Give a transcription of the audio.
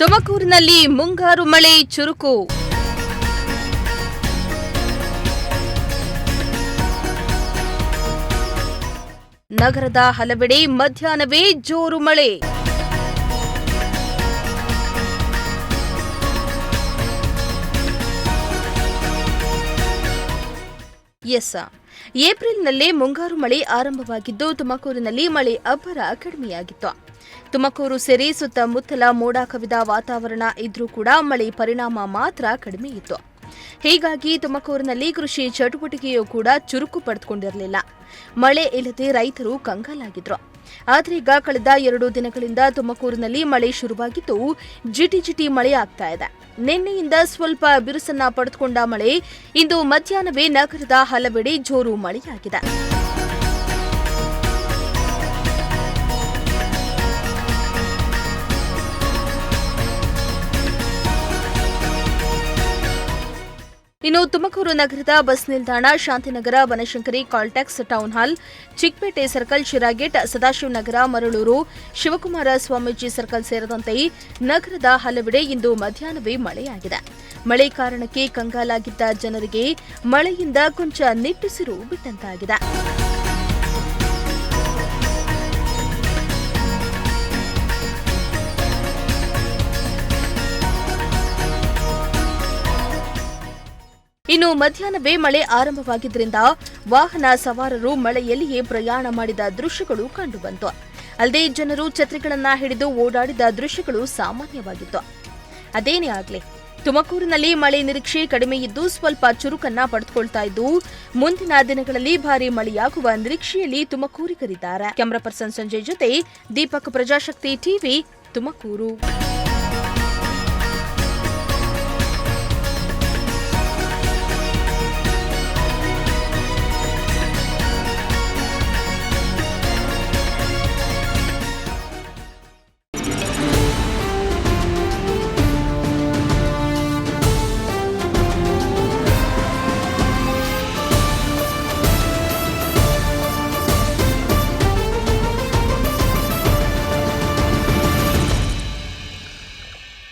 ತುಮಕೂರಿನಲ್ಲಿ ಮುಂಗಾರು ಮಳೆ ಚುರುಕು. ನಗರದ ಹಲವೆಡೆ ಮಧ್ಯಾಹ್ನವೇ ಜೋರು ಮಳೆ. ಏಪ್ರಿಲ್ನಲ್ಲೇ ಮುಂಗಾರು ಮಳೆ ಆರಂಭವಾಗಿದ್ದು ತುಮಕೂರಿನಲ್ಲಿ ಮಳೆ ಅಬ್ಬರ ಕಡಿಮೆಯಾಗಿತ್ತು. ತುಮಕೂರು ಸೇರಿ ಸುತ್ತಮುತ್ತಲ ಮೋಡ ಕವಿದ ವಾತಾವರಣ ಇದ್ರೂ ಕೂಡ ಮಳೆ ಪರಿಣಾಮ ಮಾತ್ರ ಕಡಿಮೆ ಇತ್ತು. ಹೀಗಾಗಿ ತುಮಕೂರಿನಲ್ಲಿ ಕೃಷಿ ಚಟುವಟಿಕೆಯೂ ಕೂಡ ಚುರುಕು ಪಡೆದುಕೊಂಡಿರಲಿಲ್ಲ. ಮಳೆ ಇಲ್ಲದೆ ರೈತರು ಕಂಗಾಲಾಗಿದ್ರು. ಆದರೆ ಈಗ ಕಳೆದ 2 ದಿನಗಳಿಂದ ತುಮಕೂರಿನಲ್ಲಿ ಮಳೆ ಶುರುವಾಗಿದ್ದು ಜಿಟಿ ಮಳೆ ಆಗ್ತಾ ಇದೆ. ನಿನ್ನೆಯಿಂದ ಸ್ವಲ್ಪ ಬಿರುಸನ್ನ ಪಡೆದುಕೊಂಡ ಮಳೆ ಇಂದು ಮಧ್ಯಾಹ್ನವೇ ನಗರದ ಹಲವೆಡೆ ಜೋರು ಮಳೆಯಾಗಿದೆ. ಇನ್ನು ತುಮಕೂರು ನಗರದ ಬಸ್ ನಿಲ್ದಾಣ, Shantinagar, Banashankari, Caltex, town hall, Chikkapete circle, Sira gate, Sadashivanagar, Maraluru, Shivakumara Swamiji circle ಸೇರಿದಂತೆ ನಗರದ ಹಲವೆಡೆ ಇಂದು ಮಧ್ಯಾಹ್ನವೇ ಮಳೆಯಾಗಿದೆ. ಮಳೆ ಕಾರಣಕ್ಕೆ ಕಂಗಾಲಾಗಿದ್ದ ಜನರಿಗೆ ಮಳೆಯಿಂದ ಕೊಂಚ ನಿಟ್ಟುಸಿರು ಬಿಟ್ಟಂತಾಗಿದೆ. ಇನ್ನು ಮಧ್ಯಾಹ್ನವೇ ಮಳೆ ಆರಂಭವಾಗಿದ್ದರಿಂದ ವಾಹನ ಸವಾರರು ಮಳೆಯಲ್ಲಿಯೇ ಪ್ರಯಾಣ ಮಾಡಿದ ದೃಶ್ಯಗಳು ಕಂಡುಬಂತು. ಅಲ್ಲದೆ ಜನರು ಛತ್ರಿಗಳನ್ನ ಹಿಡಿದು ಓಡಾಡಿದ ದೃಶ್ಯಗಳು ಸಾಮಾನ್ಯವಾಗಿತ್ತು. ಅದೇನೇ ಆಗಲಿ, ತುಮಕೂರಿನಲ್ಲಿ ಮಳೆ ನಿರೀಕ್ಷೆ ಕಡಿಮೆ ಇದ್ದು ಸ್ವಲ್ಪ ಚುರುಕನ್ನ ಪಡೆದುಕೊಳ್ತಾ ಇದ್ದು ಮುಂದಿನ ದಿನಗಳಲ್ಲಿ ಭಾರೀ ಮಳೆಯಾಗುವ ನಿರೀಕ್ಷೆಯಲ್ಲಿ ತುಮಕೂರಿಗರಿದ್ದಾರೆ. ಕ್ಯಾಮರಾ ಪರ್ಸನ್ ಸಂಜಯ್ ಜೊತೆ ದೀಪಕ್, ಪ್ರಜಾಶಕ್ತಿ ಟಿವಿ, ತುಮಕೂರು.